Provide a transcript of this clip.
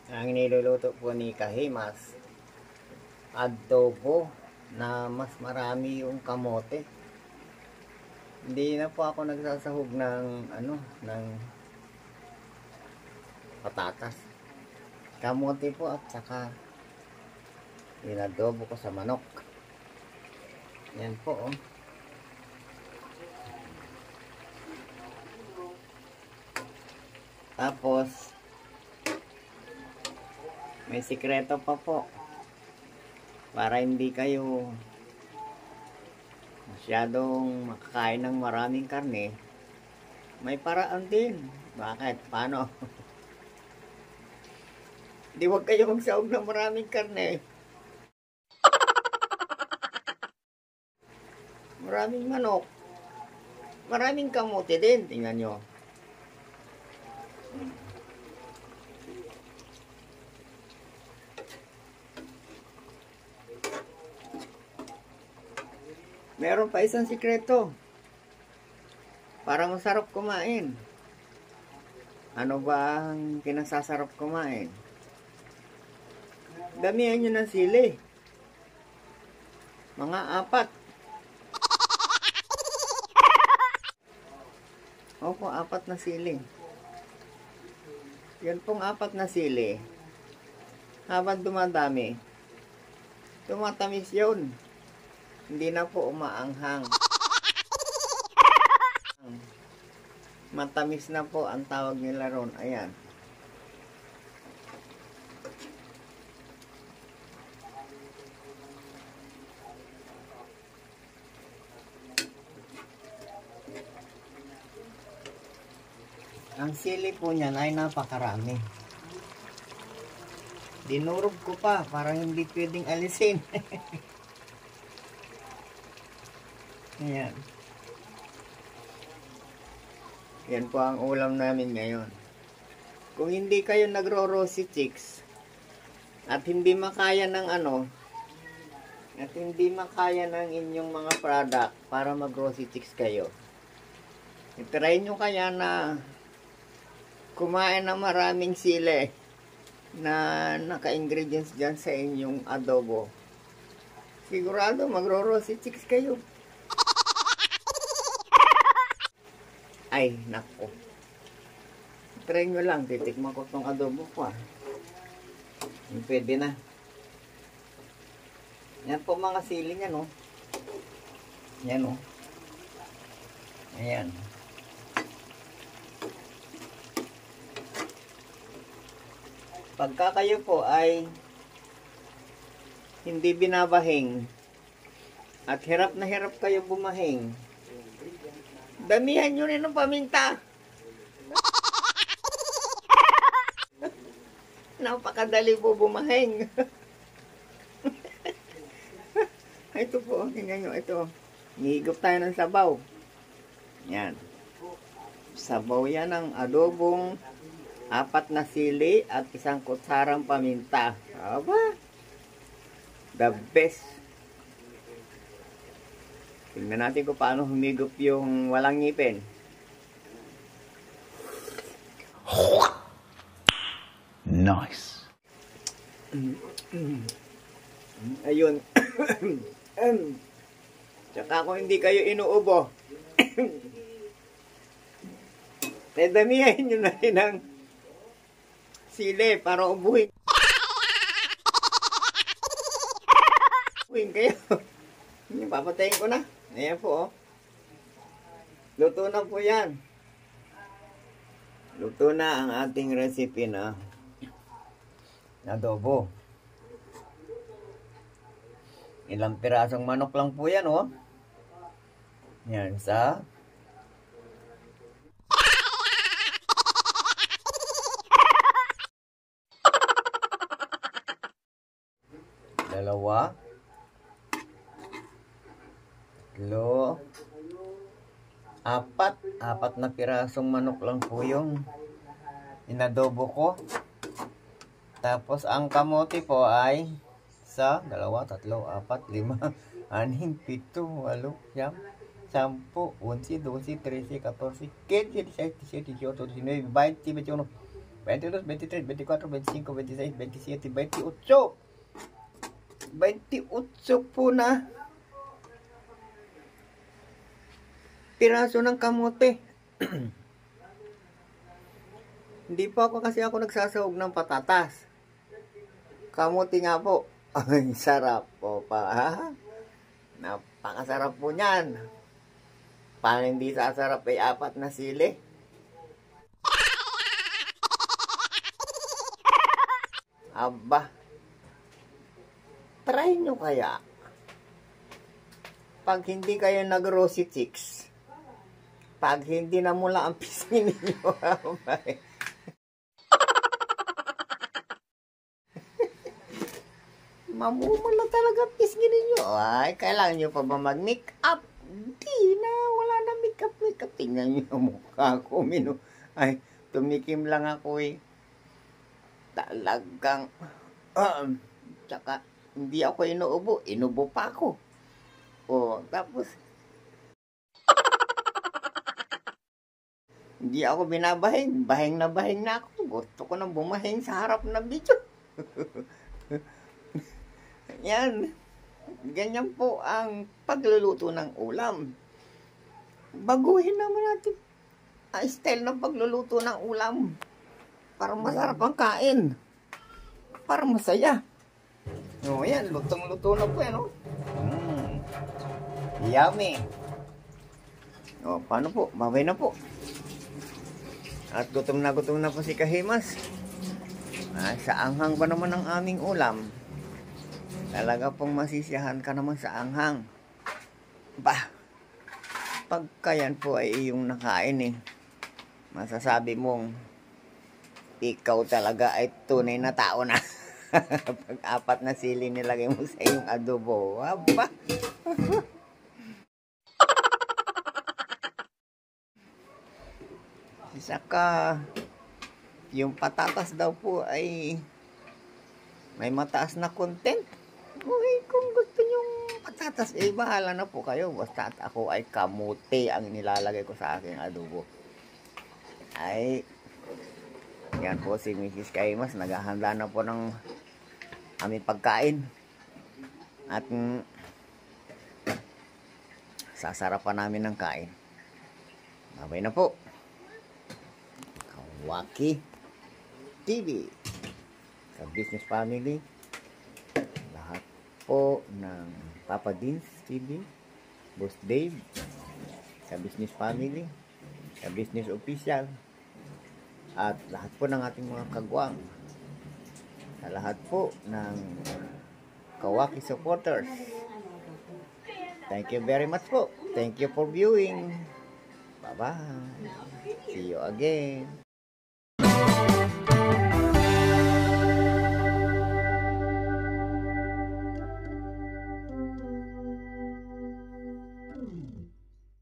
Ang niluluto po ni Kahimas, adobo na mas marami yung kamote. Hindi na po ako nagsasahog ng ng patatas. Kamote po at saka inadobo ko sa manok. Yan po oh. Tapos may sikreto pa po para hindi kayo masyadong makakain ng maraming karne. May paraan din. Bakit? Paano? Di wag kayo magsahog ng maraming karne. Maraming manok. Maraming kamote din. Tingnan nyo. Meron pa isang sikreto para masarap kumain. Ano ba ang pinasasarap kumain? Damihan nyo ng sili. Mga 4. Opo, 4 na sili. Yan pong 4 na sili. Habang dumadami, tumatamis yun. Hindi na po umaanghang. Matamis na po ang tawag nila ron. Ayan. Ang sili po niyan ay napakarami. Dinurog ko pa para hindi pwedeng alisin. Ayan. Yan po ang ulam namin ngayon. Kung hindi kayo nagro-rosy chicks at hindi makaya ng at hindi makaya ng inyong mga product para mag-rosy chicks kayo, itry nyo kaya na kumain ng maraming sili na naka-ingredients dyan sa inyong adobo. Sigurado magro-rosy chicks kayo. Ay, nako. Try nyo lang. Titikman ko itong adobo ko Pwede na. Yan po mga sili niya, no? Yan, no? Ayan. Pagka kayo po ay hindi binabahing at hirap na hirap kayo bumahing, damihan nyo rin ng paminta. Napakadali po bumahing. Ito po, tingnan nyo, ito. Hihigop tayo ng sabaw. Yan. Sabaw yan ng adobong 4 na sili at 1 kutsarang paminta. Aba? The best. Tingnan natin kung paano humigop yung walang ngipin. Nice. Ayun. Tsaka kung hindi kayo inuubo, damihan nyo na rin ng sili para ubuhin. Ubuhin kayo. Papatayin ko na. Ayan po, oh. Luto na po yan. Luto na ang ating recipe na adobo. Ilang pirasong manok lang po yan, oh. Yan, sa dalawa, tatlo, 4 na pirasong manok lang po yung inadobo ko. Tapos ang kamote po ay sa 2, 3, 4, 5, 6, 7, 8, 9, 10, 11, 12, 13, 14, 15, 16, 17, 18, 19, 20, 21, 22, 23, 24, 25, 26, 27, 28. 28 po na piraso ng kamote. Hindi po kasi ako nagsasahog ng patatas. Kamote nga po. Ang sarap po pa. Ha? Napakasarap po niyan. Paano hindi sasarap ay 4 na sili? Aba. Try nyo kaya. Pag hindi kayo nag-rosy chicks. Pag hindi na mula ang pisngi ninyo. Mamumula talaga pisngi ninyo. Ay, kailangan nyo pa ba mag-make up? Hindi na, wala na make up. Tingnan nyo yung mukha ko. Ay, tumikim lang ako eh. Talagang, tsaka, hindi ako inuubo pa ako. O, tapos, hindi ako binabahing, bahing na ako. Gusto ko nang bumahing sa harap ng video. Yan. Ganyan po ang pagluluto ng ulam. Baguhin naman natin ang style ng pagluluto ng ulam. Para masarap ang kain. Para masaya. O, yan. Lutong-luto na po yan, o. Yummy. O, paano po? Babay na po. At gutom na po si Kahimas. Sa anghang pa naman ang aming ulam. Talaga pong masisiyahan ka naman sa anghang. Bah, pagka yan po ay iyong nakain eh, masasabi mong ikaw talaga ay tunay na tao na. Pag 4 na sili nilagay mo sa iyong adobo. Aba. Saka, yung patatas daw po ay may mataas na content. Okay, kung gusto nyong patatas, bahala na po kayo. Basta ako ay kamote ang nilalagay ko sa aking adobo. Ay, yan po si Mrs. Kaimas. Naghahanda na po ng aming pagkain. At sasarapan namin ng kain. Babay na po. Kawaki TV. Sa Business Family. Lahat po ng Papa Dins TV, Boss Dave, sa Business Family, sa Business Official, at lahat po ng ating mga kagwang, sa lahat po ng Kawaki supporters. Thank you very much po. Thank you for viewing. Bye-bye. See you again.